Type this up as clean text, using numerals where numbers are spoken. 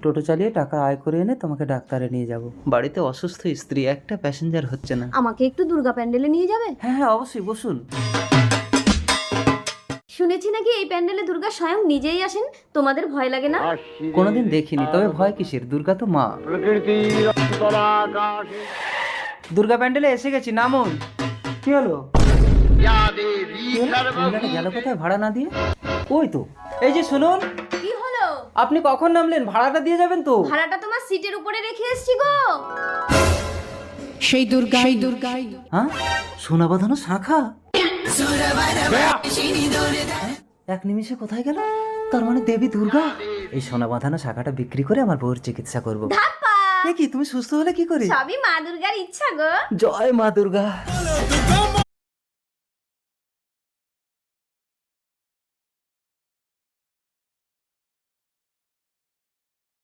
টোটো চালিয়ে টাকা আয় করে এনে তোমাকে ডাক্তারে নিয়ে যাব। বাড়িতে অসুস্থ স্ত্রী, একটা প্যাসেঞ্জার হচ্ছে না। আমাকে একটু দুর্গা প্যান্ডেলে নিয়ে যাবে? হ্যাঁ হ্যাঁ অবশ্যই, বসুন। শুনেছি নাকি এই প্যান্ডেলে দুর্গা স্বয়ং নিজেই আসেন, তোমাদের ভয় লাগে না? কোনোদিন দেখিনি, তবে ভয় কিসের, দুর্গা তো মা। দুর্গা প্যান্ডেলে এসে গেছি, নামুন। কি হলো? মহিলাটা গেল কোথায় ভাড়া না দিয়ে? ওই তো, এই যে শুনুন, কি হলো? আপনি কখন নামলেন? ভাড়াটা দিয়ে যাবেন তো? ভাড়াটা তোমার সিটের উপরে রেখে এসেছি গো। সেই দুর্গাই হ্যাঁ, সোনা বাঁধানো শাঁখা। হ্যাঁ? এক নিমিষে কোথায় গেল? তার মানে দেবী দুর্গা। এই সোনা বাঁধানো শাখাটা বিক্রি করে আমার বউর চিকিৎসা করবো। ধাপ্পা! এ কি, তুমি সুস্থ হলে কি করে? সবই মা দুর্গার ইচ্ছা গো। জয় মা দুর্গা।